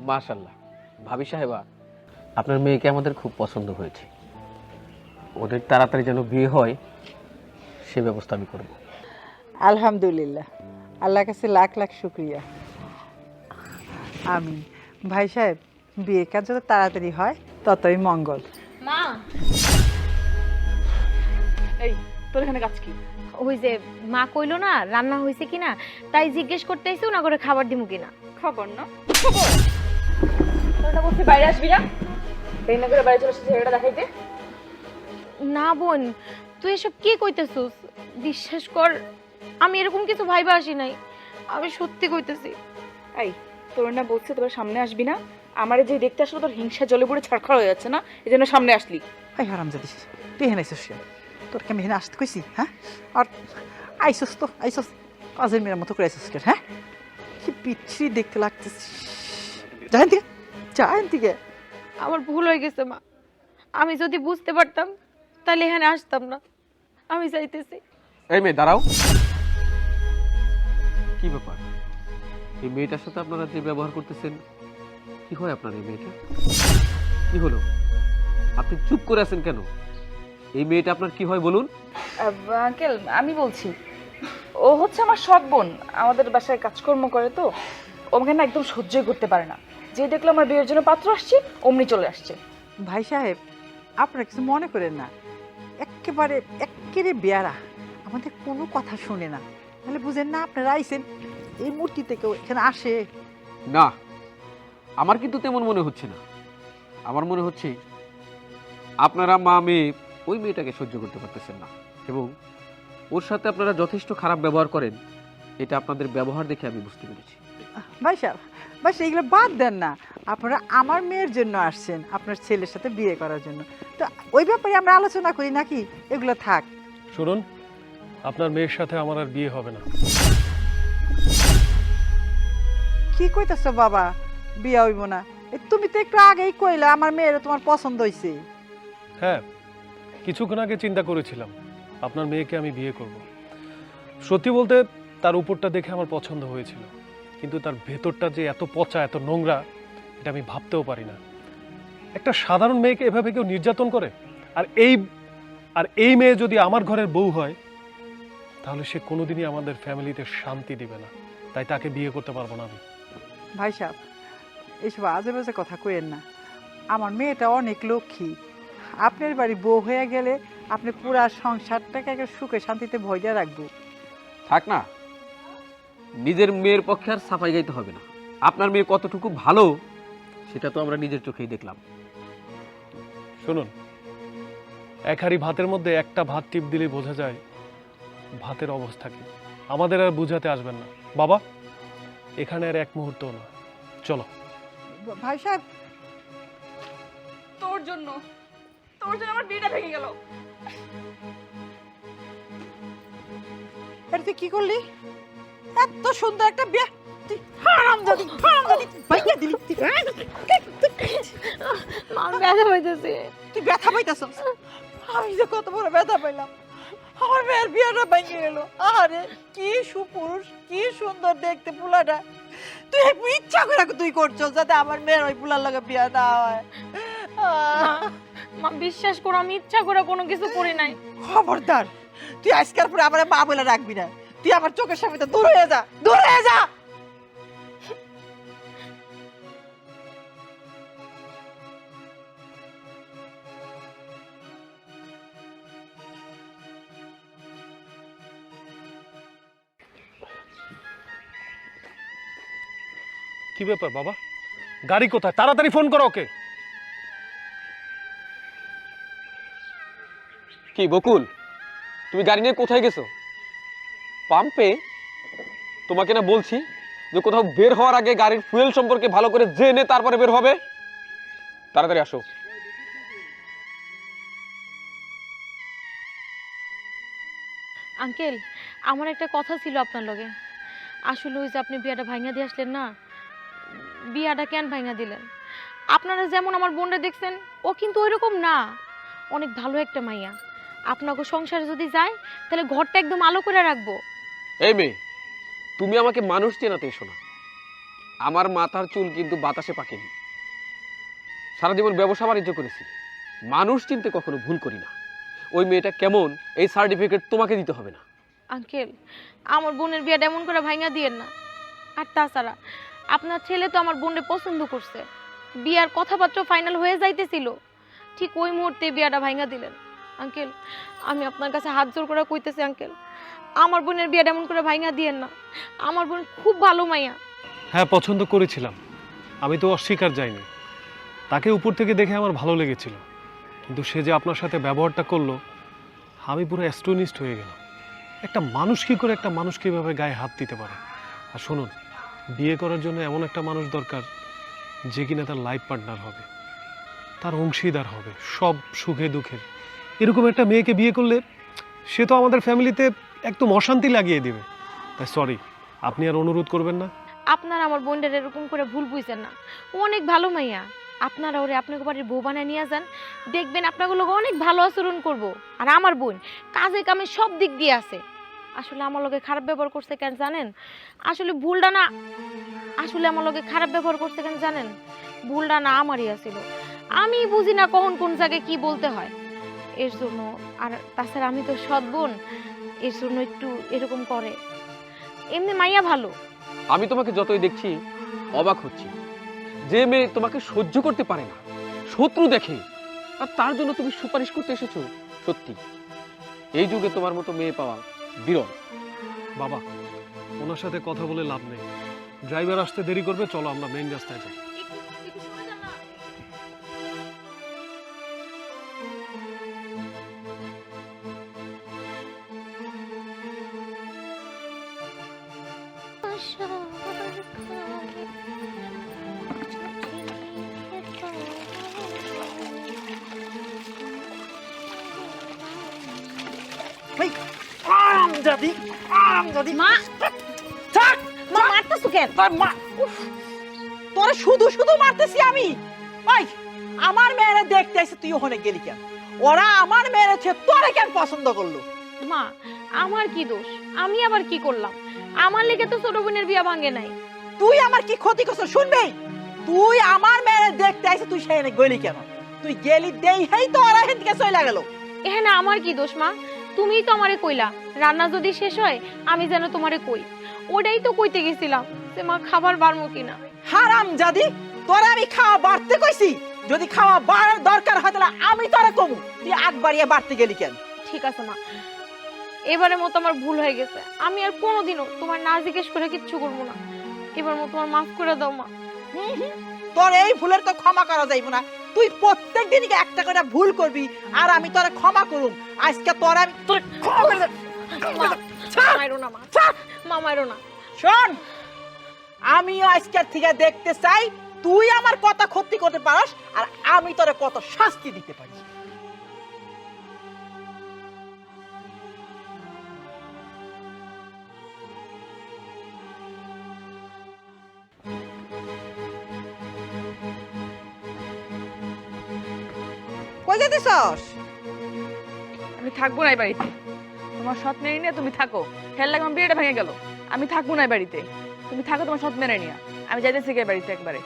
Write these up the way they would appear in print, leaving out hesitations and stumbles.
মাশাআল্লাহ ভাবি সাহেবা, আপনার মেয়েকে আমাদের খুব পছন্দ হয়েছে। ওদের তাড়াতাড়ি যেন বিয়ে হয় সে ব্যবস্থা আমি করব। আলহামদুলিল্লাহ, আল্লাহর কাছে লাখ লাখ শুক্রিয়া। আমিন। ভাই সাহেব, বিয়ের কাজ যত তাড়াতাড়ি হয় ততই মঙ্গল। মা, এই তোর এখানে কাজ কি? ওই যে মা কইলো না রান্না হয়েছে কিনা, তাই জিজ্ঞেস করতে আইছি না করে খাবার দিমু কিনা। খবর না খবর, তোরা বলছি বাইরে আসবি না, দেরি না করে বাইরে চলে এসেছিস জায়গাটা দেখাইতে। না বোন, তুই এসব কি কইতেছিস? বিশ্বাস কর, আমি এরকম কিছু ভাইবা আসি নাই, আমি সত্যি কইতেছি। এই তোর না বলছে তোর সামনে আসবি না, আমারে যে দেখতে আসলো তোর হিংসা জলে পুড়ে ছাড়খাড় হয়ে যাচ্ছে না, এই জন্য সামনে আসলি। এই হারামজাদি, তুই এখানে আইসস কেন? তোর কি আমি এখানে আসতে কইছি? হ্যাঁ, আর আইসস তো আইসস কাজের মেয়ের মতো করে আইসস কেন? হ্যাঁ, কি পিচ্ছি দেখতে লাগতেছিস। জানেন থেকে জানেন থেকে আমার ভুল হয়ে গেছে মা, আমি যদি বুঝতে পারতাম তাহলে এখানে আসতাম না। আমি চাইতেছি। এই মেয়ে দাঁড়াও। কি ব্যাপার, এই মেয়েটার সাথে আপনারা যে ব্যবহার করতেছেন কি হয় আপনার? এই মেয়েটা কি হলো? আপনি চুপ করে আছেন কেন? এই মেয়েটা আপনার কি হয় বলুন? আঙ্কেল আমি বলছি, ও হচ্ছে আমার সৎ বোন, আমাদের বাসায় কাজকর্ম করে, তো ওকে না একদম সহ্যই করতে পারে না। যে দেখলো আমার বিয়ের জন্য পাত্র আসছে অমনি চলে আসছে। ভাই সাহেব, আপনারা কিছু মনে করেন না, একেবারে বেয়ারা, আমাদের কোনো কথা শুনে না। তাহলে বুঝেন না আপনারা আইসেন এই মূর্তি থেকে এখানে আসে? না, আমার কিন্তু তেমন মনে হচ্ছে না। আমার মনে হচ্ছে আপনারা মা মেয়ে ওই মেয়েটাকে সহ্য করতে পারতেছেন না এবং ওর সাথে আপনারা যথেষ্ট খারাপ ব্যবহার করেন। এটা আপনাদের ব্যবহার দেখে আমি বুঝতে পেরেছি। ভাই সাহেব, এগুলো বাদ দেন না। আপনারা আমার মেয়ের জন্য আসছেন, আপনার ছেলের সাথে বিয়ে করার জন্য, তো ওই ব্যাপারে আমরা আলোচনা করি নাকি? এগুলো থাক। শুনুন, আপনার মেয়ের সাথে আমার আর বিয়ে হবে না। কি কইতাছো বাবা, বিয়ে হইব না? তুমি তো একটু আগেই কইলা আমার মেয়ের তোমার পছন্দ হইছে। হ্যাঁ, কিছুক্ষণ আগে চিন্তা করেছিলাম আপনার মেয়েকে আমি বিয়ে করব। সত্যি বলতে তার উপরটা দেখে আমার পছন্দ হয়েছিল, কিন্তু তার ভেতরটা যে এত পচা, এত নোংরা, এটা আমি ভাবতেও পারি না। একটা সাধারণ মেয়েকে এভাবে কেউ নির্যাতন করে? আর এই মেয়ে যদি আমার ঘরের বউ হয় তাহলে সে কোনোদিনই আমাদের ফ্যামিলিতে শান্তি দিবে না। তাই তাকে বিয়ে করতে পারবো না আমি। ভাই সাহেব, এইসব আজে বাজে কথা কইেন না। আমার মেয়েটা অনেক লক্ষ্মী। আপনার বাড়ি বউ হয়ে গেলে আপনি পুরা সংসারটাকে একটা সুখে শান্তিতে ভরিয়ে রাখবো। থাক না, নিজের মেয়ের পক্ষে আর সাফাই গাইতে হবে না। আপনার মেয়ে কতটুকু ভালো সেটা তো আমরা নিজের চোখেই দেখলাম। শুনুন, এক হাঁড়ি ভাতের মধ্যে একটা ভাত টিপ দিলেই বোঝা যায় ভাতের অবস্থা কি। আমাদের আর বুঝাতে আসবেন না বাবা, এখানে আর এক মুহূর্ত না। চলো। ভাই সাহেব, তোর জন্য আমার বিয়েটা ভেঙে গেল। এটা তুই কি করলি? এত সুন্দর একটা বিয়ে তুই হারামজাদি বাইয়া দিলি। মা ব্যথা হইতেছে। তুই ব্যথা পাইতাছস? আমি যে কত বড় ব্যথা পাইলাম, আমার মেয়ের বিয়েটা ভেঙে গেল। আরে কি সুপুরুষ, কি সুন্দর দেখতে পোলাটা। তুই ইচ্ছা করে তুই করছস যাতে আমার মেয়ের ওই পোলার লগে বিয়ে না হয়। মা বিশ্বাস করো, আমি ইচ্ছা করে কোনো কিছু করি নাই। খবরদার, তুই আজকের পরে আমার মা বলে রাখবি না। তুই আমার চোখের সামনে থেকে দূর হয়ে যা, দূর হয়ে যা। কি ব্যাপার বাবা, গাড়ি কোথায়? তাড়াতাড়ি ফোন করো ওকে। কি বকুল, তুমি গাড়ি নিয়ে কোথায় গেছো? পাম্পে? তোমাকে না বলছি যে কোথাও বের হওয়ার আগে গাড়ির ফুয়েল সম্পর্কে ভালো করে জেনে তারপরে বের হবে। তাড়াতাড়ি আসো। আঙ্কেল, আমার একটা কথা ছিল আপনার লগে। আসলে ওই যে আপনি বিয়াটা ভাঙা দিয়ে আসলেন না, বিয়াটা কেন ভাঙা দিলেন? আপনারা যেমন আমার বোনটা দেখছেন, ও কিন্তু ওইরকম না, অনেক ভালো একটা মাইয়া। আপনাকে সংসারে যদি যায় তাহলে ঘরটা একদম আলো করে রাখবো। এই মেয়ে, তুমি আমাকে মানুষ চেনাতে এসো না। আমার মাথার চুল কিন্তু বাতাসে পাকেনি। সারা জীবন ব্যবসা বাণিজ্য করেছি, মানুষ চিনতে কখনো ভুল করি না। ওই মেয়েটা কেমন এই সার্টিফিকেট তোমাকে দিতে হবে না। আঙ্কেল, আমার বোনের বিয়েটা এমন করে ভাঙা দিয়েন না। আর তাছাড়া আপনার ছেলে তো আমার বোনকে পছন্দ করছে, বিয়ার কথাবার্তা ফাইনাল হয়ে যাইতেছিল, ঠিক ওই মুহূর্তে বিয়াটা ভাঙা দিলেন। আঙ্কেল, আমি আপনার কাছে হাত জোর করে কইতেছি আঙ্কেল, আমার বোনের বিয়েটা এমন করে ভাঙা দিয়েন না। আমার বোন খুব ভালো মাইয়া। হ্যাঁ, পছন্দ করেছিলাম, আমি তো অস্বীকার যাইনি। তাকে উপর থেকে দেখে আমার ভালো লেগেছিল, কিন্তু সে যে আপনার সাথে ব্যবহারটা করলো, আমি পুরো অ্যাস্টোনিস্ট হয়ে গেলাম। একটা মানুষ কী করে একটা মানুষকে এভাবে গায়ে হাত দিতে পারে? আর শুনুন, বিয়ে করার জন্য এমন একটা মানুষ দরকার যে কিনা তার লাইফ পার্টনার হবে, তার অংশীদার হবে সব সুখে দুঃখের। এরকম একটা মেয়েকে বিয়ে করলে সে তো আমাদের ফ্যামিলিতে একদম অশান্তি লাগিয়ে দেবে। তাই সরি, আপনি আর অনুরোধ করবেন না। আপনারা আমার বোনদের এরকম করে ভুল বুঝছেন না, ও অনেক ভালো মাইয়া। আপনারা ওরে আপনাকে বাড়ির বউ বানায় নিয়ে যান, দেখবেন আপনাগুলো অনেক ভালো আচরণ করব। আর আমার বোন কাজে কামে সব দিক দিয়ে আছে। আসলে আমার লগে খারাপ ব্যবহার করছে কেন জানেন? আসলে ভুলটা না, আসলে আমার লগে খারাপ ব্যবহার করছে কেন জানেন? ভুলটা না আমারই আছিল, আমি বুঝি না কখন কোন জায়গায় কি বলতে হয়, এর জন্য। আর তাছাড়া আমি তো সৎ বোন, এর জন্য একটু এরকম করে। এমনি মাইয়া ভালো। আমি তোমাকে যতই দেখছি অবাক হচ্ছি, যে মেয়ে তোমাকে সহ্য করতে পারে না, শত্রু দেখে, আর তার জন্য তুমি সুপারিশ করতে এসেছো। সত্যি এই যুগে তোমার মতো মেয়ে পাওয়া বিরল। বাবা, ওনার সাথে কথা বলে লাভ নেই, ড্রাইভার আসতে দেরি করবে, চলো আমরা মেইন রাস্তায় যাই। আরামজাদি, আরামজাদি। মা, থাক, মা মারতেছো কেন? তোর মা, উফ, তোরে শুধু শুধু মারতেছি আমি। ওই আমার মেয়েরা দেখতে এসে তুই ওখানে গেলি কেন? ওরা আমার মেয়েরা ছে তোরে কেন পছন্দ করলো? মা, আমার কি দোষ? আমি আবার কি করলাম? আমার লেগে তো ছোট বোনের বিয়া ভাঙে নাই। তুই আমার কি ক্ষতি করছিস শুনবি? তুই আমার মেয়েরা দেখতে এসে তুই সেখানে গেলি কেন? তুই গেলি দেই তো ওরা হেন থেকে চলে গেল। এখানে আমার কি দোষ মা? তুমিই তো আমারে কইলা রান্না যদি শেষ হয় আমি যেন তোমারে কই, ওটাই তো কইতে গেছিলাম যে মা খাবার বাড়মু কিনা। হারামজাদি, তোরে আমি খাওয়া বাড়তে কইছি। যদি খাওয়া বাড়ার দরকার হয় তাহলে আমি তোরে কমু, তুই আগ বাড়িয়ে বাড়তে গেলি কেন? ঠিক আছে মা, এবারের মতো আমার ভুল হয়ে গেছে, আমি আর কোনোদিনও তোমার না জিজ্ঞেস করে কিচ্ছু করবো না। এবার মতো তোমার মাফ করে দাও মা। তোর এই ভুলের তো ক্ষমা করা যাইব না। তুই প্রত্যেক দিনই একটা করে ভুল করবি আর আমি তোরে ক্ষমা করুম। আজকে তোর আমি তোরে ক্ষমা করে দেব। মা, মাইরো না মা, মা মাইরো না। শোন, আমিও আজকের থেকে দেখতে চাই তুই আমার কত ক্ষতি করতে পারস আর আমি তোরে কত শাস্তি দিতে পারি। কই যেতেছস? আমি থাকবো না এই বাড়িতে। তোমার সৎ মেয়ে নিয়ে তুমি থাকো, খেয়াল লাগে আমার বিয়েটা ভেঙে গেল। আমি থাকবো না এই বাড়িতে, তুমি থাকো তোমার সৎ মেয়ে নিয়ে। আমি যাইতেছি এই বাড়িতে একবারে।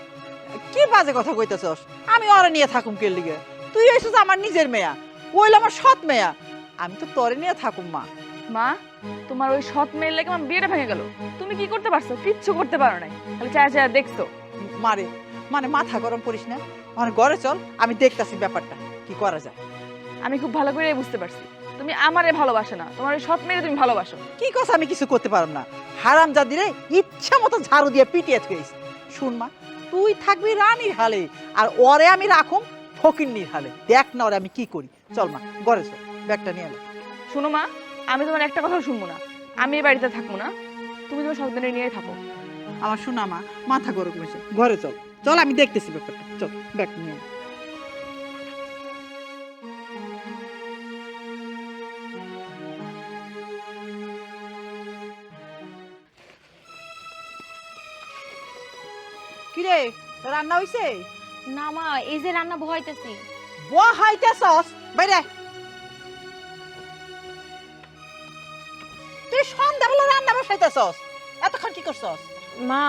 কি বাজে কথা কইতেছস? আমি ওরে নিয়ে থাকুম কে লিগে? তুই হইছিস আমার নিজের মেয়া, ওইল আমার সৎ মেয়া। আমি তো তোরে নিয়ে থাকুম মা। মা, তোমার ওই সৎ মেয়ের লেগে আমার বিয়েটা ভেঙে গেল। তুমি কি করতে পারছো? কিচ্ছু করতে পারো নাই, খালি চায়া চায়া দেখছো। মারে মানে মাথা গরম করিস না, আমার ঘরে চল, আমি দেখতাছি ব্যাপারটা কি করা যায়। আমি খুব ভালো করে বুঝতে পারছি তুমি আমারে ভালোবাসো না, তোমার ওই সৎ মেয়েরে তুমি ভালোবাসো। কি কথা আমি কিছু করতে পারব না। হারামজাদিরে ইচ্ছা মতো ঝাড়ু দিয়ে পিটিয়ে থুইস। শুন মা, তুই থাকবি রানীর হালে আর ওরে আমি রাখুম ফকিন্নির হালে। দেখ না ওরে আমি কি করি। চল মা, ঘরে চল, ব্যাগটা নিয়ে আলো। শোনো মা, আমি তোমার একটা কথাও শুনবো না। আমি এই বাড়িতে থাকবো না, তুমি তোমার সৎ মেয়েরে নিয়ে থাকো। আমার শোনা মা, মাথা গরম হয়েছে, ঘরে চল, চল আমি দেখতেছি ব্যাপারটা। চল, ব্যাগ নিয়ে আলো। কিরে, রান্না হইছে? না মা, এই যে রান্না বহাইতেছি। বহাইতেছস? বাইরে। তুই সন্ধ্যাবেলা রান্না বসাইতেছস? এতক্ষণ কি করছস? মা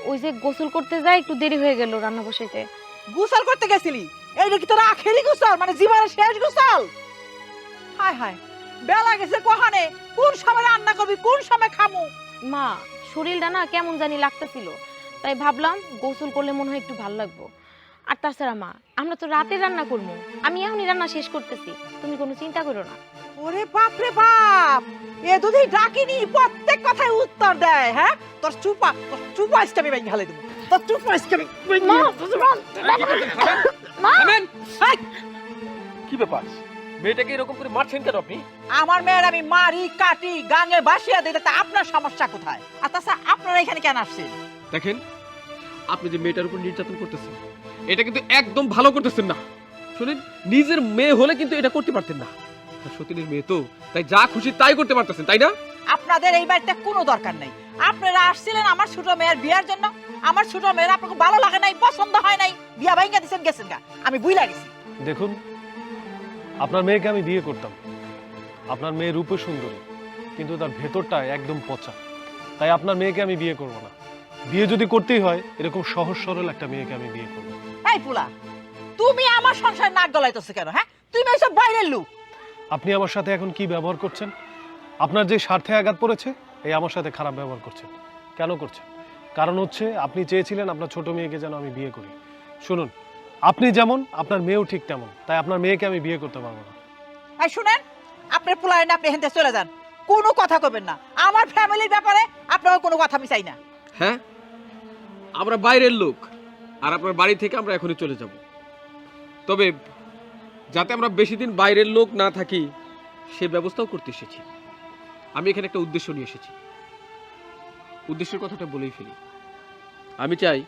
ওই যে গোসল করতে যায় একটু দেরি হয়ে গেল রান্না বসাইতে। গোসল করতে গেছিলি? এইটা কি তোর আখেরি গোসল, মানে জীবনের শেষ গোসল? হায় হায়, বেলা গেছে কহানে, কোন সময় রান্না করবি, কোন সময় খামু? মা শরীরটা না কেমন জানি লাগতেছিল, তাই ভাবলাম গোসল করলে মনে হয় একটু ভালো লাগবো। আর তাছাড়া মা আমরা তো রাতে রান্না করবো, আমি এখনই রান্না শেষ করতেছি, তুমি কোনো চিন্তা করো না। ওরে বাপ রে বাপ, এ যদি ডাকিনি প্রত্যেক কথায় উত্তর দেয়। হ্যাঁ, তোর চুপা আজকে আমি ভেঙে ফেলে দেবো, তোর চুপা আজকে আমি মা, মা থামেন। কি ব্যাপার, মেয়েটাকে এরকম করে মারছেন কেন আপনি? আমার মেয়ের আমি মারি কাটি গাঙে বাসিয়া দিই, তা আপনার সমস্যা কোথায়? আর তাছাড়া আপনারা এখানে কেন আসছেন? দেখেন, আপনি যে মেয়েটার উপর নির্যাতন করতেছেন এটা কিন্তু একদম ভালো করতেছেন না। শুনেন, নিজের মেয়ে হলে কিন্তু এটা করতে পারতেন না। আর সতীনের মেয়ে তো, তাই যা খুশি তাই করতে পারতেছেন, তাই না? আপনাদের এই বাড়িতে কোনো দরকার নাই। আপনারা আসছিলেন আমার ছোট মেয়ের বিয়ার জন্য। আমার ছোট মেয়ের আপনাকে ভালো লাগে নাই, পছন্দ হয় নাই, বিয়া ভাইঙ্গা দিছেন, গেছেন গা। আমি বুইলা গেছি। দেখুন, আপনার মেয়েকে আমি বিয়ে করতাম। আপনার মেয়ে রূপে সুন্দরী, কিন্তু তার ভেতরটা একদম পচা। তাই আপনার মেয়েকে আমি বিয়ে করব না। বিয়ে যদি করতেই হয়, এরকম সহজ সরল একটা মেয়েকে আমি বিয়ে করব। এই পুলা, তুমি আমার সংসারে নাক গলাইতেছো কেন? হ্যাঁ, তুমি ওইসব বাইরের লোক। আপনি আমার সাথে এখন কি ব্যবহার করছেন? আপনার যে স্বার্থে আঘাত পড়েছে, এই আমার সাথে খারাপ ব্যবহার করছেন। কেন করছেন? কারণ হচ্ছে আপনি চেয়েছিলেন আপনার ছোট মেয়েকে যেন আমি বিয়ে করি। শুনুন, আপনি যেমন আপনার মেয়েও ঠিক তেমন, তাই আপনার মেয়েকে আমি বিয়ে করতে পারবো না। এই শুনেন, আপনার পুলায় না, আপনি এখান থেকে চলে যান, কোনো কথা কবেন না। আমার ফ্যামিলির ব্যাপারে আপনার কোনো কথা আমি চাই না। হ্যাঁ, আমরা বাইরের লোক, আর আপনার বাড়ি থেকে আমরা এখনই চলে যাব। তবে যাতে আমরা বেশি দিন বাইরের লোক না থাকি সে ব্যবস্থাও করতে এসেছি। আমি এখানে একটা উদ্দেশ্য নিয়ে এসেছি। উদ্দেশ্যের কথাটা বলেই ফেলি। আমি চাই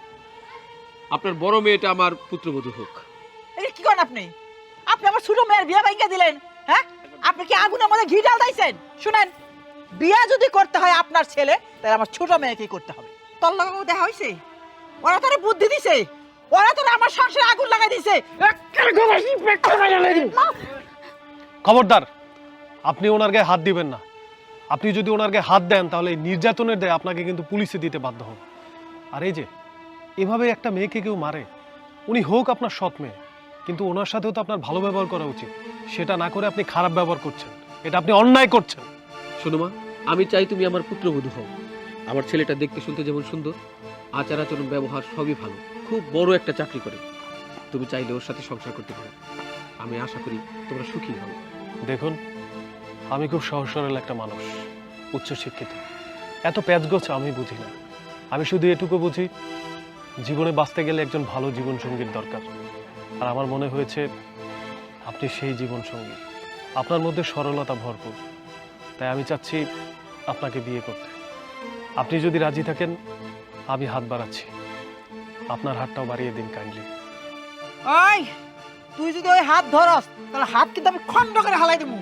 আপনার বড় মেয়েটা আমার পুত্রবধূ হোক। এই কি করেন আপনি? আপনি আমার ছোট মেয়ের বিয়া ভাইঙ্গা দিলেন। হ্যাঁ, আপনি কি আগুনের মধ্যে ঘি ঢাল দিয়েছেন? শুনেন, বিয়া যদি করতে হয় আপনার ছেলে, তাহলে আমার ছোট মেয়েকেই করতে হবে। তোর লগে দেখা হইছে? ওরা তোরে বুদ্ধি দিছে, ওরা তোরে আমার সংসারে আগুন লাগাই দিছে। খবরদার, আপনি ওনার গায়ে হাত দিবেন না। আপনি যদি ওনার গায়ে হাত দেন, তাহলে এই নির্যাতনের দায় আপনাকে কিন্তু পুলিশে দিতে বাধ্য হন। আর এই যে এভাবে একটা মেয়েকে কেউ মারে, উনি হোক আপনার সৎ মেয়ে, কিন্তু ওনার সাথেও তো আপনার ভালো ব্যবহার করা উচিত। সেটা না করে আপনি খারাপ ব্যবহার করছেন, এটা আপনি অন্যায় করছেন। শোনো মা, আমি চাই তুমি আমার পুত্রবধূ হও। আমার ছেলেটা দেখতে শুনতে যেমন সুন্দর, আচার আচরণ ব্যবহার সবই ভালো, খুব বড় একটা চাকরি করে। তুমি চাইলে ওর সাথে সংসার করতে পারো। আমি আশা করি তোমরা সুখী হবে। দেখুন, আমি খুব সহজ সরল একটা মানুষ, উচ্চশিক্ষিত। এত প্যাচগোছ আমি বুঝি না। আমি শুধু এটুকু বুঝি, জীবনে বাঁচতে গেলে একজন ভালো জীবনসঙ্গীর দরকার। আর আমার মনে হয়েছে আপনি সেই জীবনসঙ্গী। আপনার মধ্যে সরলতা ভরপুর, তাই আমি চাচ্ছি আপনাকে বিয়ে করতে। আপনি যদি রাজি থাকেন, আমি হাত বাড়াচ্ছি। আপনার হাতটাও বাড়িয়ে দিন কাইন্ডলি। ওই, তুই যদি ওই হাত ধরস, তাহলে হাত কিন্তু আমি খন্ড করে হালাই দেবো।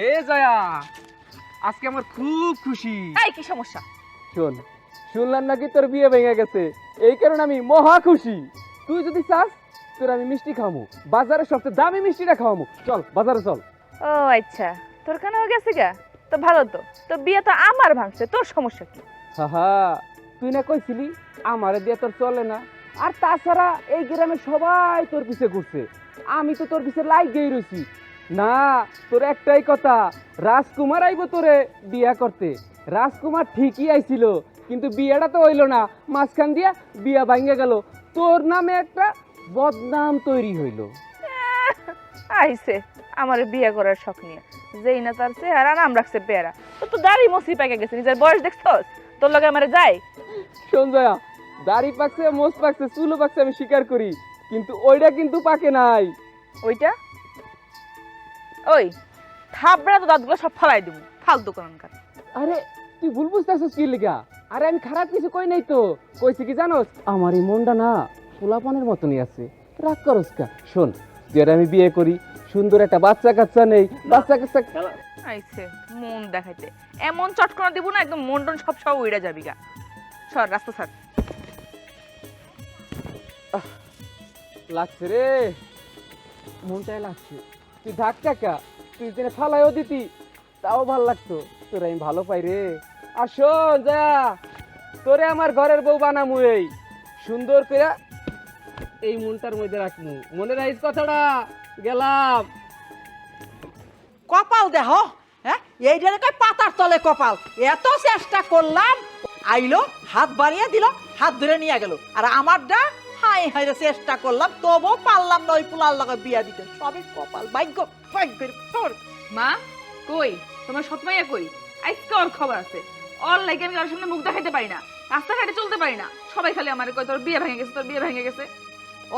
এ জয়া, আজকে আমার খুব খুশি। এই কি সমস্যা? শোন, শুনলাম নাকি তোর বিয়ে ভেঙে গেছে, এই কারণে আমি মহা খুশি। তুই যদি চাস, তোর আমি মিষ্টি খাওয়ামু, বাজারে সবচেয়ে দামি মিষ্টিটা খাওয়ামু। চল বাজারে চল। ও আচ্ছা, তোর কেন হয়ে গেছে গা? তো ভালো তো, তো বিয়ে তো আমার ভাঙছে, তোর সমস্যা কি? হাহা, তুই না কইছিলি আমারে দিয়ে তোর চলে না। আর তাছাড়া এই গ্রামে সবাই তোর পিছে ঘুরছে, আমি তো তোর পিছে লাইগেই রইছি। না, তোর একটাই কথা, রাজকুমার আইব তোরে বিয়া করতে। রাজকুমার ঠিকই আইছিল, কিন্তু বিয়েটা তো হইল না, মাঝখান দিয়া বিয়া ভাঙ্গে গেল। তোর নামে একটা বদনাম তৈরি হইল। আইছে আমার বিয়ে করার শখ নিয়ে, যেই না তার চেহারা নাম রাখছে বেড়া। তো তো দাড়ি মসি পেকে গেছে, নিজের বয়স দেখছস? তোর লগে আমারে যাই। সঞ্জয়া, দাড়ি পাকছে, মোজ পাকছে, চুলো পাকছে, আমি স্বীকার করি, কিন্তু ওইটা কিন্তু পাকে নাই। ওইটা ওই থাবড়া তো দাঁতগুলো সব ফালাই দিব, ফালতু কোনকার। আরে তুই ভুল বুঝতেছিস কি লিগা? আরে আমি খারাপ কিছু কই নাই তো, কইছি কি জানোস, আমার এই মনটা না পোলাপানের মতনই আছে, রাগ করস কা? শোন, তুই আর আমি বিয়ে করি, সুন্দর একটা বাচ্চা কাচ্চা নেই, বাচ্চা কাচ্চা আইছে মন দেখাইতে, এমন চটকনা দিব না একদম মন টন সব উইড়া যাবি গা। সর রাস্তা ছাড়। লাগছে রে, মনটাই লাগছে। তুই ধাক্কা কা, তুই দিনে ফালাইও দিতি তাও ভাল লাগতো। তোর আমি ভালো পাই রে। আর শোন যা, তোরে আমার ঘরের বউ বানামু, এই সুন্দর করে এই মনটার মধ্যে রাখমু। মনে রাখিস কথাটা, গেলাম। কপাল দেহ, হ্যাঁ এইটারে কয় পাতার তলে কপাল। এত চেষ্টা করলাম, আইলো হাত বাড়িয়ে দিল, হাত ধরে নিয়ে গেল। আর আমারটা হাই হাই চেষ্টা করলাম, তবুও পারলাম না ওই পোলার লগে বিয়া দিতে। সবই কপাল, ভাগ্য ভাগ্যের তোর। মা কই তোমার সৎমাইয়া কই? আজকে ওর খবর আছে। ওর লাগে আমি ওর সামনে মুখ দেখাইতে পারি না, রাস্তাঘাটে চলতে পারি না। সবাই খালি আমার কয় তোর বিয়ে ভেঙে গেছে, তোর বিয়ে ভেঙে গেছে।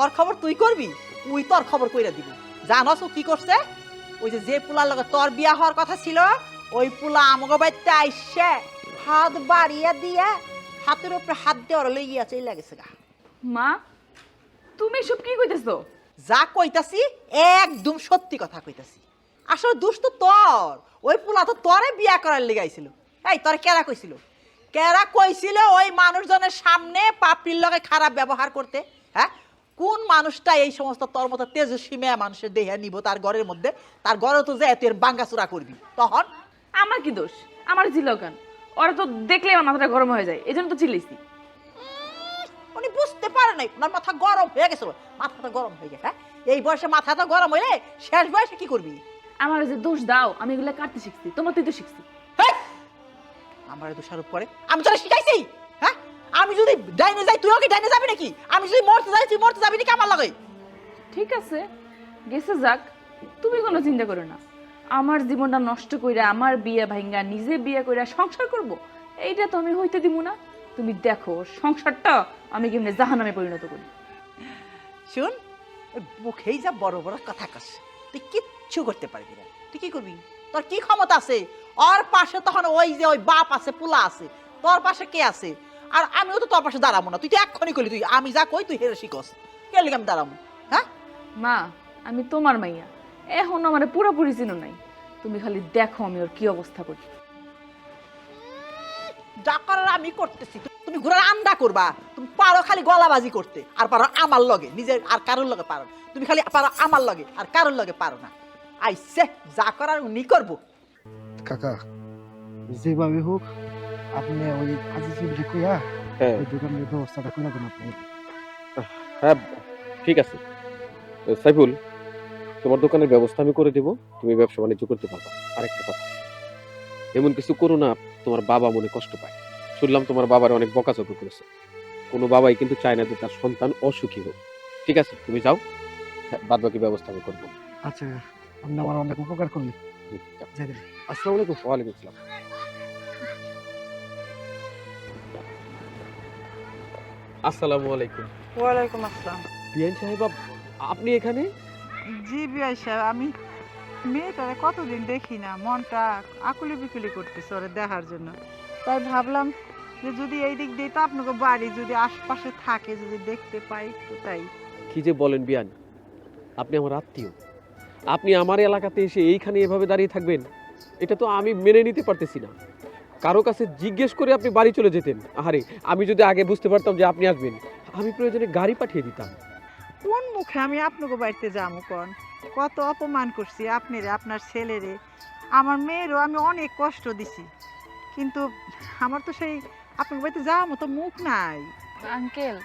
ওর খবর তুই করবি, তুই তোর খবর কইরা দিবি। জানস ও কি করছে? ওই যে পোলার লগে তোর বিয়া হওয়ার কথা ছিল, ওই পোলা আমাকে বাড়িতে আইসে হাত বাড়িয়ে দিয়ে হাতের উপরে হাত দেওয়ার লইয়া চলে গেছে গা। মা তুমি সব কি কইতেছো? যা কইতাছি একদম সত্যি কথা কইতাছি। আসলে দোষ তো তোর, ওই পোলা তো তোরে বিয়া করার লেগে আইছিল। এই তোর কেরা কইছিল? কেরা কইছিল ওই মানুষজনের সামনে পাপড়ির লগে খারাপ ব্যবহার করতে? হ্যাঁ, কোন মানুষটা এই সমস্ত তোর মতো তেজস্বী মেয়ে মানুষের দেহে নিব তার ঘরের মধ্যে? তার ঘরে তো যে তুই বাঙ্গাচুরা করবি তখন? আমার কি দোষ? আমার জিলাও কেন? ওরা তো দেখলে আমার মাথাটা গরম হয়ে যায়, এজন্য তো চিল্লাইছি। উনি বুঝতে পারে নাই ওনার মাথা গরম হয়ে গেছিল। মাথাটা গরম হয়ে গেছে। হ্যাঁ, এই বয়সে মাথা তো গরম হইলে শেষ বয়সে কি করবি? আমার যে দোষ দাও, আমি এগুলা কাটতে শিখছি, তোমার তুই তো শিখছি। আমার দোষারোপ করে? আমি তোরা শিখাইছি? হ্যাঁ, আমি যদি ডাইনে যাই তুইও কি ডাইনে যাবি নাকি? আমি যদি মরতে যাই তুই মরতে যাবি নাকি আমার লাগে? ঠিক আছে, গেছে যাক, তুমি কোনো চিন্তা করো না। আমার জীবনটা নষ্ট কইরা আমার বিয়ে ভাঙ্গা নিজে বিয়ে কইরা সংসার করব, এইটা তো আমি হইতে দিব না। তুমি দেখো সংসারটা আমি কেমনে জাহান্নামে পরিণত করি। শুন, ওই মুখেই যা বড় বড় কথা কাস, তুই কিচ্ছু করতে পারবি না। তুই কি করবি? তোর কি ক্ষমতা আছে? ওর পাশে তখন ওই যে ওই বাপ আছে, পোলা আছে, তোর পাশে কে আছে? আর আমিও তো তোর পাশে দাঁড়াবো না। তুই তো এক্ষুনি করলি, তুই আমি যা কই তুই হেরে শিখস। কে লিখে আমি দাঁড়াবো? হ্যাঁ, মা আমি তোমার মাইয়া, এখন আমার পুরোপুরি চিনো নাই। তুমি খালি দেখো আমি ওর কি অবস্থা করি। যা করার আমি করতেছি, তুমি ঘোড়ার আন্ডা করবা। তুমি পারো খালি গলাবাজি করতে, আর পারো আমার লগে, নিজের আর কারোর লগে পারো। তুমি খালি পারো আমার লগে, আর কারোর লগে পারো না। আইসে যা করার উনি করবো। কাকা, যেভাবে হোক আপনি ওই আজিজুলকে কইয়া ওই দোকানের ব্যবস্থাটা করে দেন আপনি। হ্যাঁ ঠিক আছে সাইফুল, তোমার দোকানের ব্যবস্থা আমি করে দেব, তুমি ব্যবসা বাণিজ্য করতে পারবা। আরেকটা কথা, এমন কিছু করো না তোমার বাবা মনে কষ্ট পায়। শুনলাম তোমার বাবার অনেক বকাঝকা করেছে। কোনো বাবাই কিন্তু চায় না যে তার সন্তান অসুখী হোক। ঠিক আছে, তুমি যাও, বাদ বাকি ব্যবস্থা আমি করবো। আচ্ছা, আপনি আমার অনেক উপকার করলেন। যাই দিন। আসসালামু আলাইকুম। ওয়ালাইকুম আসসালাম। আসসালামু আলাইকুম। ওয়ালাইকুম আসসালাম। বিয়ান সাহেব, আপনি এখানে? জি বিআই সাহেব, আমি মেয়েটারে কতদিন দেখি না, মনটা আকুলি বিকুলি করতেছে ওরে দেখার জন্য। তাই ভাবলাম যে যদি এই দিক দিয়ে তো আপনাকে বাড়ি যদি আশপাশে থাকে, যদি দেখতে পাই তো তাই। কি যে বলেন বিয়ান, আপনি আমার আত্মীয়, আপনি আমার এলাকাতে এসে এইখানে এভাবে দাঁড়িয়ে থাকবেন, এটা তো আমি মেনে নিতে পারতেছি না। কারো কাছে জিজ্ঞেস করে আপনি বাড়ি চলে যেতেন। আরে আমি যদি আগে বুঝতে পারতাম যে আপনি আসবেন, আমি প্রয়োজনে গাড়ি পাঠিয়ে দিতাম। কোন মুখে আমি আপনাকে বাড়িতে যাবো? কোন কত অপমান করছি আপনারে, আপনার ছেলেরে, আমার মেয়েরও আমি অনেক কষ্ট দিছি, কিন্তু আমার তো সেই আপনাকে বাড়িতে যাওয়ার মতো মুখ নাই। আঙ্কেল,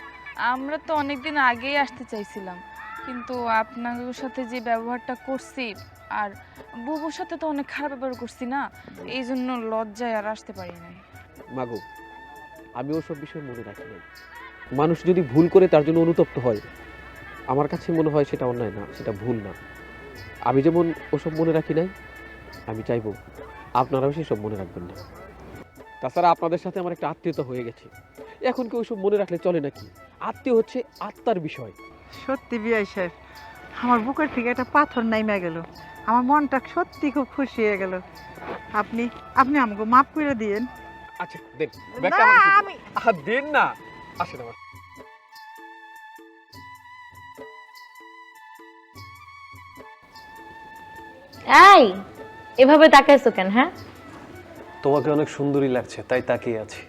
আমরা তো অনেকদিন আগেই আসতে চাইছিলাম, কিন্তু আপনাদের সাথে যে ব্যবহারটা করছি আর বুবুর সাথে তো অনেক খারাপ ব্যবহার করছি না, এই জন্য লজ্জায় আর আসতে পারি নাই। মাগো, আমি ওসব বিষয় মনে রাখি নাই। মানুষ যদি ভুল করে তার জন্য অনুতপ্ত হয়, আমার কাছে মনে হয় সেটা অন্যায় না, সেটা ভুল না। আমি যেমন ওসব মনে রাখি নাই, আমি চাইবো আপনারাও সেসব মনে রাখবেন না। তাছাড়া আপনাদের সাথে আমার একটা আত্মীয়তা হয়ে গেছে, এখন কি ওইসব মনে রাখলে চলে নাকি? আত্মীয় হচ্ছে আত্মার বিষয়। সত্যি বিআই সাহেব, আমার বুকের থেকে একটা পাথর নাইমা গেল, আমার মনটা সত্যি খুব খুশি হয়ে গেল। আপনি আপনি আমাকে মাফ করে দিয়েন। আচ্ছা দেন, না, আমি দেন না, আসেন আমার। এই এভাবে তাকাইছো কেন? হ্যাঁ, তোমাকে অনেক সুন্দরী লাগছে তাই তাকিয়ে আছি।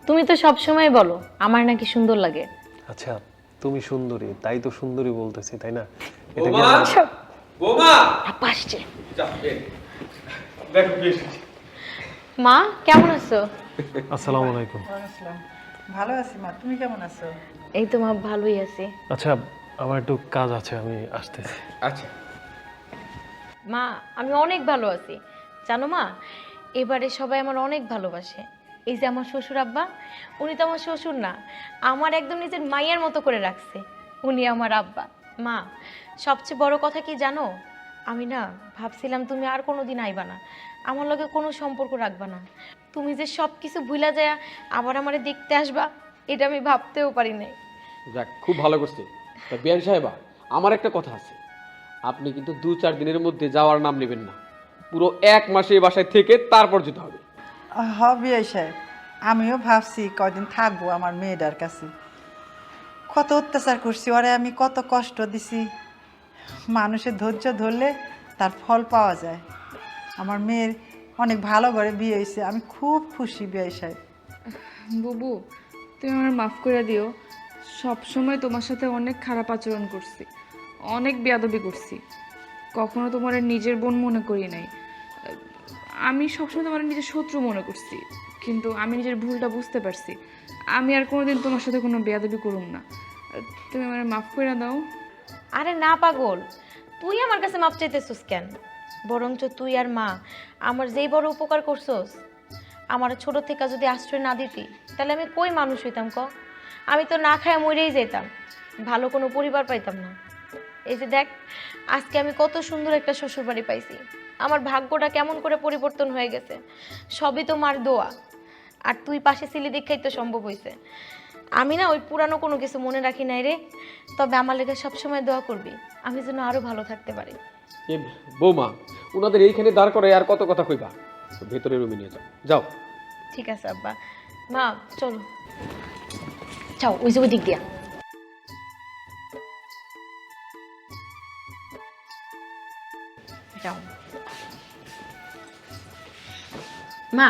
তুমি তো সব সময় বলো আমার নাকি সুন্দর লাগে। আচ্ছা, তুমি সুন্দরী তাই তো সুন্দরী বলতেছি, তাই না? এটা কি বৌমা! আমার- বৌমা! আপা আসছে। যা, দেখো কি এসেছে। মা কেমন আছো? আসসালামু আলাইকুম। ভালো আছি মা, তুমি কেমন আছো? এই তো মা ভালোই আছি। আচ্ছা, আমার একটু কাজ আছে, আমি আসতেছি। আচ্ছা, মা আমি অনেক ভালো আছি জানো মা, এবারে সবাই আমার অনেক ভালোবাসে। এই যে আমার শ্বশুর আব্বা, উনি তো আমার শ্বশুর না, আমার একদম নিজের মায়ের মতো করে রাখছে, উনি আমার আব্বা। মা সবচেয়ে বড় কথা কি জানো, আমি না ভাবছিলাম তুমি আর কোনো দিন আইবা না, আমার লগে কোনো সম্পর্ক রাখবা না, তুমি যে সব কিছু ভুলা যায় আবার আমারে দেখতে আসবা, এটা আমি ভাবতেও পারি নাই। যাক, খুব ভালো করছে। তা বিয়ান সাহেবা, আমার একটা কথা আছে, আপনি কিন্তু 2-4 দিনের মধ্যে যাওয়ার নাম নেবেন না, পুরো 1 মাসে এই বাসায় থেকে তারপর যেতে হবে। হবে সাহেব, আমিও ভাবছি কয়দিন থাকবো আমার মেয়েটার কাছে। কত অত্যাচার করছি ওরে, আমি কত কষ্ট দিছি। মানুষের ধৈর্য ধরলে তার ফল পাওয়া যায়। আমার মেয়ের অনেক ভালো করে বিয়ে হয়েছে, আমি খুব খুশি বিয়ে সাহেব। বুবু, তুমি আমার মাফ করে দিও। সব সময় তোমার সাথে অনেক খারাপ আচরণ করছি, অনেক বেয়াদবি করছি, কখনো তোমার নিজের বোন মনে করি নাই। আমি সবসময় তোমার নিজের শত্রু মনে করছি, কিন্তু আমি নিজের ভুলটা বুঝতে পারছি। আমি আর কোনোদিন তোমার সাথে কোনো বেয়াদবি করুম না। তুমি আমার মাফ করে দাও। আরে না পাগল, তুই আমার কাছে মাপ চাইতেছিস কেন? বরঞ্চ তুই আর মা আমার যেই বড় উপকার করছস, আমার ছোট থেকে যদি আশ্রয় না দিতি তাহলে আমি কই মানুষ হইতাম ক? আমি তো না খায় মরেই যেতাম, ভালো কোনো পরিবার পাইতাম না। এই যে দেখ, আজকে আমি কত সুন্দর একটা শ্বশুর বাড়ি পাইছি, আমার ভাগ্যটা কেমন করে পরিবর্তন হয়ে গেছে, সবই তো মার দোয়া। আর তুই পাশে ছিলি দেখাই তো সম্ভব হয়েছে। আমি না ওই পুরানো কোনো কিছু মনে রাখি নাই রে, তবে আমার লেগে সবসময় দোয়া করবি আমি যেন আরো ভালো থাকতে পারি। এ বৌমা, ওনাদের এইখানে দাঁড় করে আর কত কথা কইবা, ভেতরে রুমে নিয়ে যাও। যাও। ঠিক আছে আব্বা। মা চলো, যাও ওই যে ওই দিক দিয়া। যাও মা,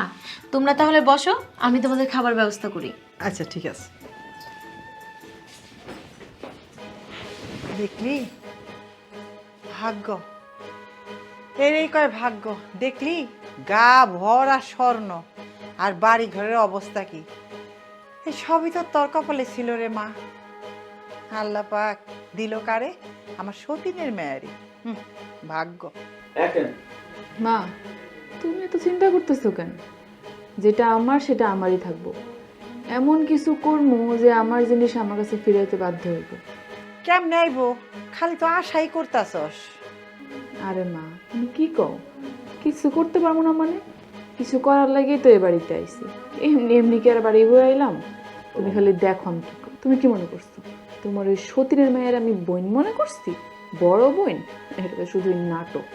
তোমরা তাহলে বসো, আমি তোমাদের খাবার ব্যবস্থা করি। আচ্ছা ঠিক আছে। দেখলি ভাগ্য, এরই কয় ভাগ্য। দেখলি গা ভরা স্বর্ণ আর বাড়ি ঘরের অবস্থা কি, এই সবই তো তোর কপালে ছিল রে মা। আল্লাহ পাক দিল কারে, আমার সতীনের মেয়ারি। ভাগ্য। মা, তুমি এত চিন্তা করতেছো কেন? যেটা আমার সেটা আমারই থাকবো। এমন কিছু করবো যে আমার জিনিস আমার কাছে ফিরাইতে বাধ্য হইব। কেমনে আইবো, খালি তো আশাই করতাছস। আরে মা, তুমি কি কও? কিছু করতে পারবো না মানে? কিছু করার লাগেই তো এ বাড়িতে আইছি। এমনি এমনি কি আর বাড়ি বয়ে আইলাম? তুমি খালি দেখো আমি কি করি। তুমি কি মনে করছো তোমার ওই সতীনের মেয়ের আমি বোন মনে করছি? বড় বোন? এটা তো শুধুই নাটক।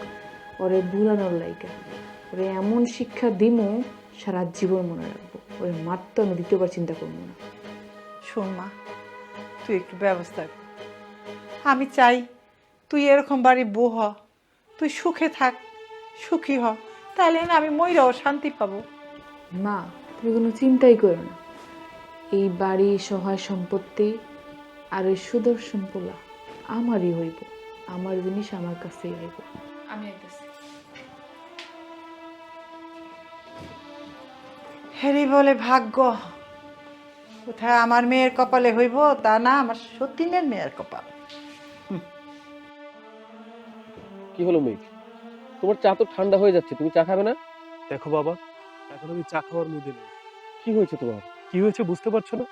ওরে ভুলানোর লাইগা ওরে এমন শিক্ষা দিমু সারা জীবন মনে রাখবো। ওরে মারতে আমি দ্বিতীয়বার চিন্তা করবো না। শোন মা, তুই একটু ব্যবস্থা কর। আমি চাই তুই এরকম বাড়ি বউ হ, তুই সুখে থাক, সুখী হ, তাহলে না আমি মইরাও শান্তি পাবো। মা, তুমি কোনো চিন্তাই করো না। এই বাড়ি সহায় সম্পত্তি আর ওই সুদর্শন পোলা আমারই হইব। আমার জিনিস আমার কাছেই হইব। আমি আইতেছি। হেরি বলে ভাগ্য, কোথায় আমার মেয়ের কপালে হইব তা না আমার সতীনের মেয়ের কপাল। কি হলো মেঘ, তোমার চা তো ঠান্ডা হয়ে যাচ্ছে, তুমি চা খাবে না? দেখো বাবা, এখন আমি চা খাওয়ার মুডে নেই। কি হয়েছে তোমার? কি হয়েছে বুঝতে পারছো না?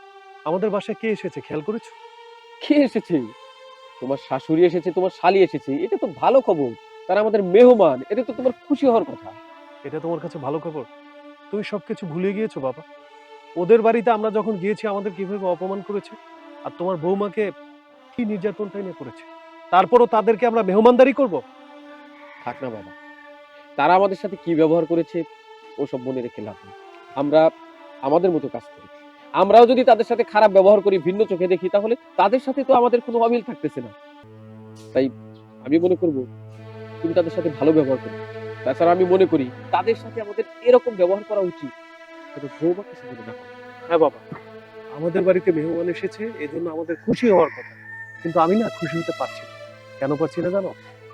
আমাদের বাসায় কে এসেছে খেয়াল করেছো? কে এসেছে? তোমার শাশুড়ি এসেছে, তোমার শালি এসেছে, এটা তো ভালো খবর। তারা আমাদের মেহমান, এটা তো তোমার খুশি হওয়ার কথা। এটা তোমার কাছে ভালো খবর? তুমি সবকিছু ভুলে গিয়েছো বাবা। ওদের বাড়িতে আমরা যখন গিয়েছি আমাদের কিভাবে অপমান করেছে, আর তোমার বৌমাকে কি নির্যাতনটাই না করেছে। তারপরও তাদেরকে আমরা মেহমানদারি করব? থাক না বাবা, তারা আমাদের সাথে কি ব্যবহার করেছে ওসব মনে রেখে লাভ নেই। আমরা আমাদের মতো কাজ করি। আমরাও যদি তাদের সাথে খারাপ ব্যবহার করি, ভিন্ন চোখে দেখি, তাহলে তাদের সাথে তো আমাদের কোনো অমিল থাকতেছে না। তাই আমি মনে করব তুমি তাদের সাথে ভালো ব্যবহার করো। তাছাড়া আমি মনে করি তাদের সাথে আমাদের এরকম ব্যবহার করা উচিত, কিন্তু বৌমা কিছু মনে না করে। হ্যাঁ বাবা, আমাদের বাড়িতে মেহমান এসেছে, এই জন্য আমাদের খুশি হওয়ার কথা, কিন্তু আমি না খুশি হতে পারছি না। কেন পারছি না জানো?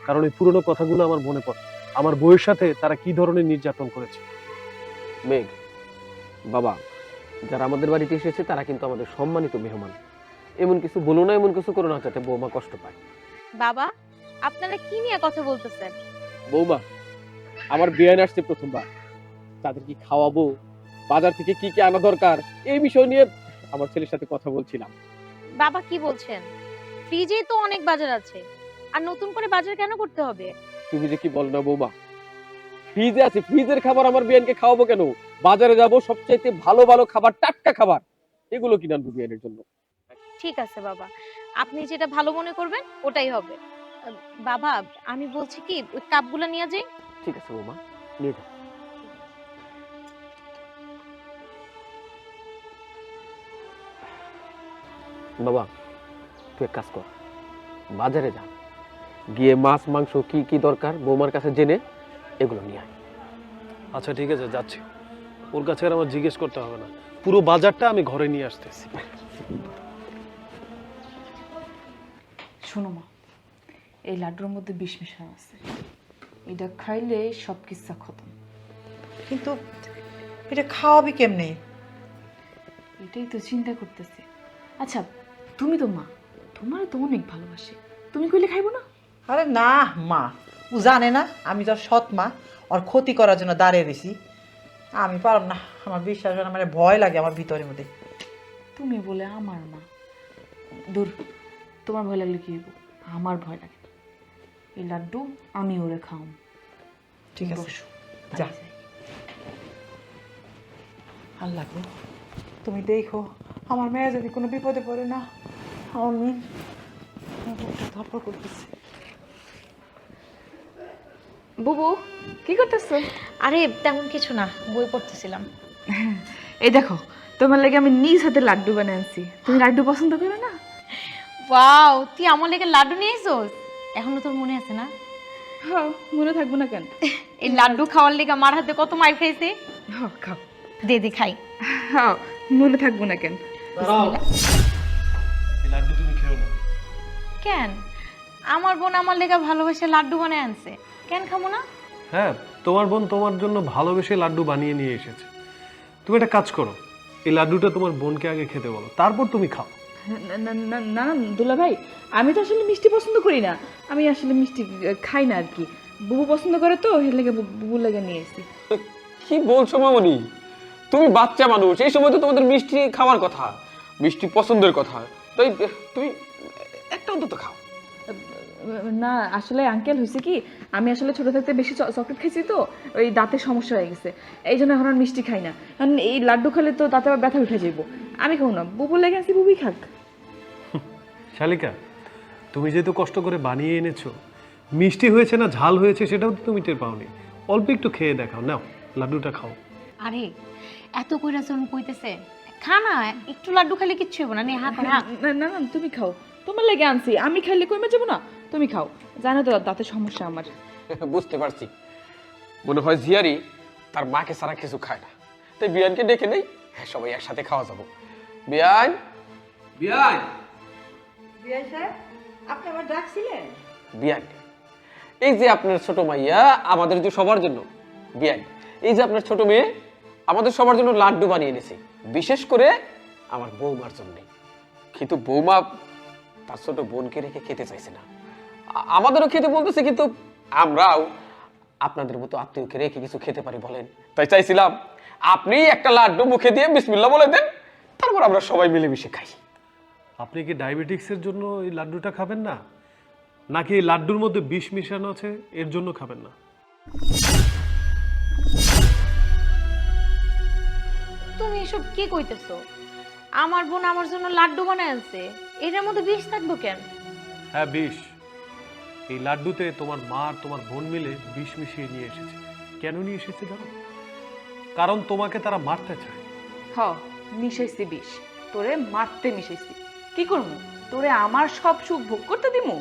কারণ এই পুরনো কথাগুলো আমার মনে পড়ে, আমার বউয়ের সাথে তারা কি ধরনের নির্যাতন করেছে। মেঘ, বাবা, যারা আমাদের বাড়িতে এসেছে তারা কিন্তু আমাদের সম্মানিত মেহমান। এমন কিছু বলো না, এমন কিছু করো না যাতে বৌমা কষ্ট পায়। বাবা, আপনারা কি নিয়ে কথা বলতেছেন? বৌমা, আমার বিয়ান আসছে প্রথমবার, তাদের কি খাওয়াবো, বাজার থেকে কি কি আনা দরকার, এই বিষয় নিয়ে আমার ছেলের সাথে কথা বলছিলাম। বাবা কি বলছেন? ফ্রিজেই তো অনেক বাজার আছে, আর নতুন করে বাজার কেন করতে হবে? তুমি যে কি বল না বৌমা, ফ্রিজে আছে, ফ্রিজের খাবার আমার বিয়ানকে খাওয়াবো কেন? বাজারে যাব, সবচাইতে ভালো ভালো খাবার, টাটকা খাবার, এগুলো কিনে আনবো বিয়ানের জন্য। ঠিক আছে বাবা, আপনি যেটা ভালো মনে করবেন ওটাই হবে। বাবা, আমি বলছি কি ওই কাপগুলো নিয়ে যাই। ঠিক আছে বৌমা, নিয়ে যাও। বাবা, তুই এক কাজ কর, বাজারে যা, গিয়ে মাছ মাংস কি কি দরকার বৌমার কাছে জেনে এগুলো নিয়ে আয়। আচ্ছা ঠিক আছে, যাচ্ছি। ওর কাছে আর আমার জিজ্ঞেস করতে হবে না, পুরো বাজারটা আমি ঘরে নিয়ে আসতেছি। শোনো মা, এই লাড্ডুর মধ্যে বিষ মিশানো আছে, এটা খাইলে সব কিচ্ছা খতম। কিন্তু এটা খাওয়াবি কেমনে? এটাই তো চিন্তা করতেছি। আচ্ছা, তুমি তো মা, তোমার তো অনেক ভালোবাসে, তুমি কইলে খাইবো না? আরে না মা, ও জানে না আমি তোর সৎ মা, ওর ক্ষতি করার জন্য দাঁড়িয়ে দিছি। আমি পারব না, আমার বিশ্বাস হয় না, মানে ভয় লাগে আমার ভিতরের মধ্যে। তুমি বলে আমার মা, দূর, তোমার ভয় লাগলে কি হইব, আমার ভয় লাগে। এই লাড্ডু আমি ওরে খাওয়াম। ঠিক আছে, বসো, যা। আমি যাই। আল্লাহ গো, তুমি দেখো আমার মেয়ে যদি কোনো বিপদে পড়ে না। আমার মেয়ে ধরপড় করতেছে। বুবু, কি করতেছো? আরে তেমন কিছু না, বই পড়তেছিলাম। এই দেখো, তোমার লাগে আমি নিজ হাতে লাড্ডু বানিয়ে আনছি। তুমি লাড্ডু পছন্দ করো না? ওয়াও, তুই আমার লেগে লাড্ডু নিয়ে আইছস? এখনো তোর মনে আছে না? হ্যাঁ, মনে থাকবো না কেন? এই লাড্ডু খাওয়ার লেগে মার হাতে কত মার খাইছে। হ্যাঁ, খাও। দে দে খাই। হ্যাঁ, মনে থাকবো না কেন? এই লাড্ডু তুমি খেও না। কেন? আমার বোন আমার লেগে ভালোবেসে লাড্ডু বানিয়ে আনছে, কেন খাবো না? হ্যাঁ, তোমার বোন তোমার জন্য ভালোবেসে লাড্ডু বানিয়ে নিয়ে এসেছে। তুমি একটা কাজ করো, এই লাড্ডুটা তোমার বোনকে আগে খেতে বলো, তারপর তুমি খাও। না না না না, দুলা ভাই, আমি তো আসলে মিষ্টি পছন্দ করি না। আমি আসলে মিষ্টি খাই না আর কি। বুবু পছন্দ করে তো, এর লেগে বুবুর লেগে নিয়ে এসেছি। কি বলছো মামনি, তুমি বাচ্চা মানুষ, এই সময় তো তোমাদের মিষ্টি খাওয়ার কথা, মিষ্টি পছন্দের কথা, তাই তুমি একটা অন্তত খাও। না আসলে আঙ্কেল, হয়েছে কি, আমি আসলে ছোট থাকতে বেশি চকলেট খেয়েছি তো, ওই দাঁতের সমস্যা হয়ে গেছে, এই জন্য এখন আর মিষ্টি খাই না। কারণ এই লাড্ডু খেলে তো দাঁতে আবার ব্যথা উঠে যাইব। আমি খাবো না, বুবুর লেগে আছি, বুবুই খাক। শালিকা, তুমি যেহেতু কষ্ট করে বানিয়ে এনেছো, মিষ্টি হয়েছে না ঝাল হয়েছে সেটাও তো তুমি টের পাওনি। অল্প একটু খেয়ে দেখাও, নাও লাড্ডুটা খাও। আরে এত কইরা যখন কইতেছে খা না, একটু লাড্ডু খেলে কিচ্ছু হবে না। নে হা কর, হা। না না না, তুমি খাও, তোমার লেগে আনছি, আমি খাইলে কইমা যাবো না? তুমি খাও, জানো তো দাঁতের সমস্যা আমার। বুঝতে পারছি, মনে হয় জিয়ারি তার মাকে সারা কিছু খায় না, তাই বিয়ানকে ডেকে নেই, হ্যাঁ সবাই একসাথে খাওয়া যাবো। বিয়ান, বিয়ান, বিয়াই সাহেব, আপনি আমার ডাকছিলেন? বিয়ান, এই যে আপনার ছোট মাইয়া আমাদের যে সবার জন্য, বিয়ান, এই যে আপনার ছোট মেয়ে আমাদের সবার জন্য লাড্ডু বানিয়ে এনেছে, বিশেষ করে আমার বৌমার জন্য। কিন্তু বৌমা তার ছোট বোনকে রেখে খেতে চাইছে না, আমাদেরও খেতে বলতেছে, কিন্তু আমরাও আপনাদের মতো আত্মীয়কে রেখে কিছু খেতে পারি বলেন? তাই চাইছিলাম আপনি একটা লাড্ডু মুখে দিয়ে বিসমিল্লাহ বলে দেন, তারপর আমরা সবাই মিলেমিশে খাই। আপনি কি ডায়াবেটিক্সের জন্য এই লাড্ডুটা খাবেন না, নাকি এই লাড্ডুর মধ্যে বিষ মিশানো আছে এর জন্য খাবেন না? তুমি এসব কি কইতেছো? আমার বোন আমার জন্য লাড্ডু বানায় আনছে, এটার মধ্যে বিষ থাকবো কেন? হ্যাঁ, বিষ। এই লাড্ডুতে তোমার মা আর তোমার বোন মিলে বিষ মিশিয়ে নিয়ে এসেছে। কেন নিয়ে এসেছে জানো? কারণ তোমাকে তারা মারতে চায়। হ, মিশাইছি বিষ, তোরে মারতে মিশাইছি। কি করবো, তোরে আমার সব সুখ ভোগ করতে দিমু?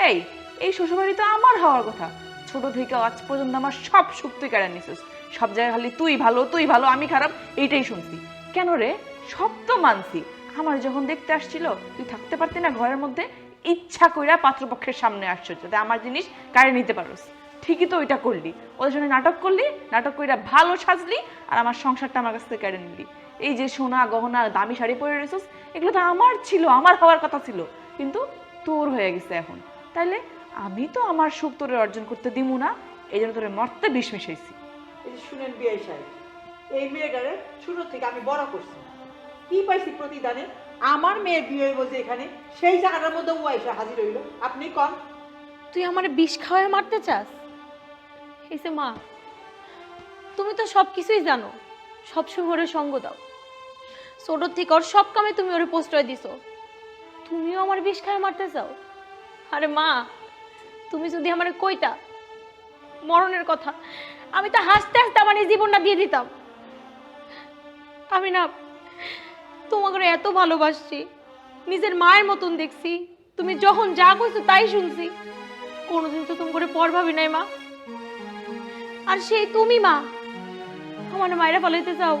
এই এই শ্বশুরবাড়ি তো আমার হওয়ার কথা, ছোট থেকে আজ পর্যন্ত আমার সব সুখ তুই কেড়ে নিছিস। সব জায়গায় খালি তুই ভালো আমি খারাপ, এইটাই শুনছি। কেন রে? সব তো মানছি। আমার যখন দেখতে আসছিল তুই থাকতে পারতি না ঘরের মধ্যে, ইচ্ছা কইরা পাত্রপক্ষের সামনে আসছো যাতে আমার জিনিস কাড়ে নিতে পারোস। ঠিকই তো ওইটা করলি, ওদের জন্য নাটক করলি, নাটক কইরা ভালো সাজলি, আর আমার সংসারটা আমার কাছ থেকে কেড়ে নিলি। এই যে সোনা গহনা দামি শাড়ি পরে রেছিস, এগুলো তো আমার ছিল, আমার হওয়ার কথা ছিল, কিন্তু তোর হয়ে গেছে এখন। তাইলে আমি তো আমার সুখ তোরে অর্জন করতে দিমু না, এই জন্য তোরে মরতে বিষ মিশাইছি। এই যে শুনেন বিআই সাহেব, এই মেয়েটারে ছোট থেকে আমি বড় করছি, কি পাইছি প্রতিদানে? আমার মেয়ের বিয়ে হইব যে এখানে, সেই জায়গাটার মধ্যে ও এসে হাজির হইল। আপনি কন, তুই আমার বিষ খাওয়ায় মারতে চাস? এসে মা, তুমি তো সব কিছুই জানো, সবসময় ওরে সঙ্গ দাও, ছোট থেকে ওর সব কামে তুমি ওরে প্রশ্রয় দিছো, তুমিও আমার বিষ খাওয়ায় মারতে চাও? আরে মা, তুমি যদি আমারে কইতা মরণের কথা, আমি তো হাসতে হাসতে আমার এই জীবনটা দিয়ে দিতাম। আমি না তোমাকে এত ভালোবাসছি, নিজের মায়ের মতন দেখছি, তুমি যখন যা কইছো তাই শুনছি, কোনোদিন তো তুমি করে পর ভাবি নাই মা। আর সেই তুমি মা আমার মায়েরা ফলাইতে চাও?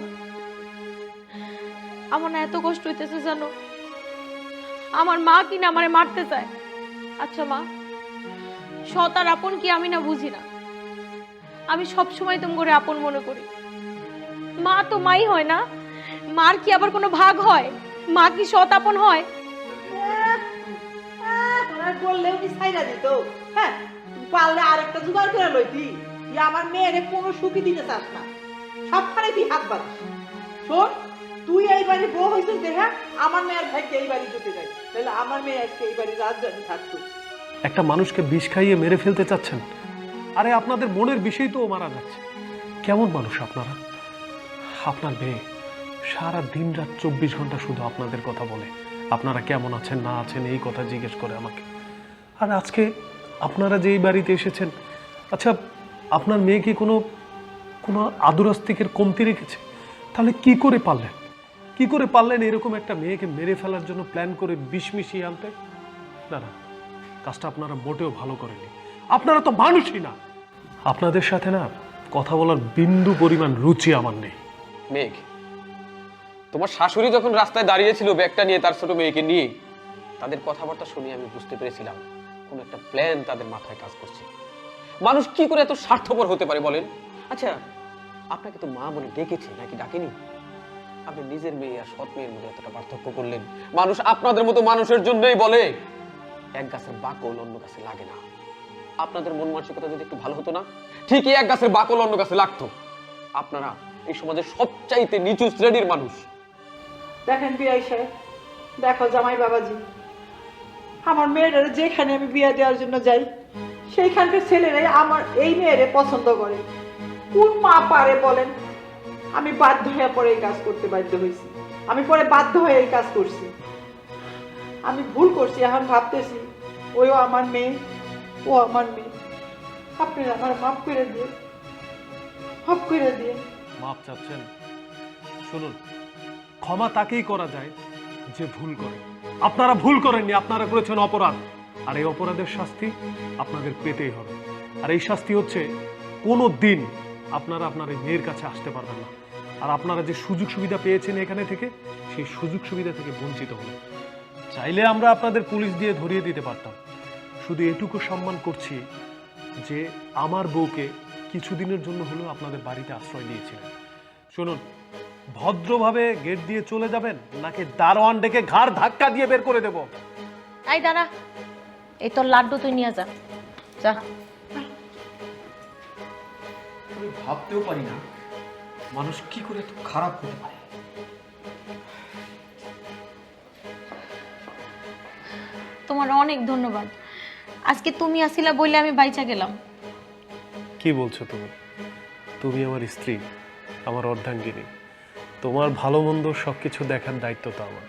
আমার না এত কষ্ট হইতেছে জানো, আমার মা কিনা আমারে মারতে চায়। আচ্ছা মা, সৎ আর আপন কি আমি না বুঝি না, আমি সব সময় তুমি করে আপন মনে করি। মা তো মাই হয় না, মার কি আবার কোনো ভাগ হয়? মা কি সৎ আপন হয়? বললে উনি ছাইরা দিত। হ্যাঁ, পারলে আরেকটা জোগাড় করে লইতি। আমার মেয়েরে কোনো সুখী দিতে চাস না, সবখানে তুই হাত বাঁধিস। শোন, তুই এই বাড়ি বউ হয়েছিস দেখা আমার মেয়ের ভাইকে এই বাড়ি যেতে যাই, তাহলে আমার মেয়ে আজকে এই বাড়ির রাজধানী থাকতো। একটা মানুষকে বিষ খাইয়ে মেরে ফেলতে চাচ্ছেন? আরে আপনাদের মনের বিষয় তো ও মারা যাচ্ছে। কেমন মানুষ আপনারা? আপনার মেয়ে সারা দিন রাত 24 ঘন্টা শুধু আপনাদের কথা বলে, আপনারা কেমন আছেন না আছেন এই কথা জিজ্ঞেস করে আমাকে। আর আজকে আপনারা যে এই বাড়িতে এসেছেন, আচ্ছা আপনার মেয়ে কি কোনো আদরাস্তিকের কমতি রেখেছে? তাহলে কি করে পারলেন এরকম একটা মেয়েকে মেরে ফেলার জন্য প্ল্যান করে বিষ মিশিয়ে আনতে? না না, কাজটা আপনারা মোটেও ভালো করেননি। আপনারা তো মানুষই না। আপনাদের সাথে না কথা বলার বিন্দু পরিমাণ রুচি আমার নেই। মেঘ, তোমার শাশুড়ি যখন রাস্তায় দাঁড়িয়েছিল ব্যাগটা নিয়ে তার ছোট মেয়েকে নিয়ে, তাদের কথাবার্তা শুনে আমি বুঝতে পেরেছিলাম কোন একটা প্ল্যান তাদের মাথায় কাজ করছে। মানুষ কি করে এত স্বার্থপর হতে পারে বলেন? আচ্ছা, আপনাকে তো মা বলে ডেকেছে নাকি ডাকেনি? আপনি নিজের মেয়ে আর সৎ মেয়ের মধ্যে এতটা পার্থক্য করলেন। মানুষ আপনাদের মতো মানুষের জন্যই বলে এক গাছের বাকল অন্য গাছে লাগে না। আপনাদের মন মানসিকতা যদি একটু ভালো হতো না, ঠিকই এক গাছের বাকল অন্য গাছে লাগতো। আপনারা এই সমাজের সবচাইতে নিচু শ্রেণীর মানুষ। দেখেন বিআই সাহেব, দেখো জামাই বাবাজি, আমার মেয়েরা যেখানে আমি বিয়ে দেওয়ার জন্য যাই, সেইখানকার ছেলেরাই আমার এই মেয়েরে পছন্দ করে। কোন মা পারে বলেন? আমি বাধ্য হয়ে পরে এই কাজ করতে বাধ্য হয়েছি, আমি পরে বাধ্য হয়ে এই কাজ করছি। আমি ভুল করছি, এখন ভাবতেছি ওইও আমার মেয়ে, ও আমার মেয়ে। আপনি আমার মাফ করে দিয়ে, মাফ করে দিয়ে। মাপ চাচ্ছেন? শুনুন, ক্ষমা তাকেই করা যায় যে ভুল করে। আপনারা ভুল করেননি, আপনারা করেছেন অপরাধ, আর এই অপরাধের শাস্তি আপনাদের পেতেই হবে। আর এই শাস্তি হচ্ছে কোনো দিন আপনারা আপনার এই মেয়ের কাছে আসতে পারবেন না। আর আপনারা যে সুযোগ সুবিধা পেয়েছেন এখানে থেকে, সেই সুযোগ সুবিধা থেকে বঞ্চিত হলেন। চাইলে আমরা আপনাদের পুলিশ দিয়ে ধরিয়ে দিতে পারতাম। শুধু এটুকু সম্মান করছি যে আমার বউকে কিছুদিনের জন্য হলেও আপনাদের বাড়িতে আশ্রয় দিয়েছিলেন। শুনুন, ভদ্রভাবে গেট দিয়ে চলে যাবেন নাকি দারোয়ান ডেকে ঘাড় ধাক্কা দিয়ে বের করে দেব? এই দাঁড়া, এই তোর লাড্ডু তুই নিয়ে যা, যা। আমি ভাবতেও পারি না মানুষ কি করে এত খারাপ হতে পারে। তোমার অনেক ধন্যবাদ, আজকে তুমি আসিলা বললে আমি বাইচা গেলাম। কি বলছো তুমি? তুমি আমার স্ত্রী, আমার অর্ধাঙ্গিনী। তোমার ভালো মন্দ সবকিছু দেখার দায়িত্ব তো আমার।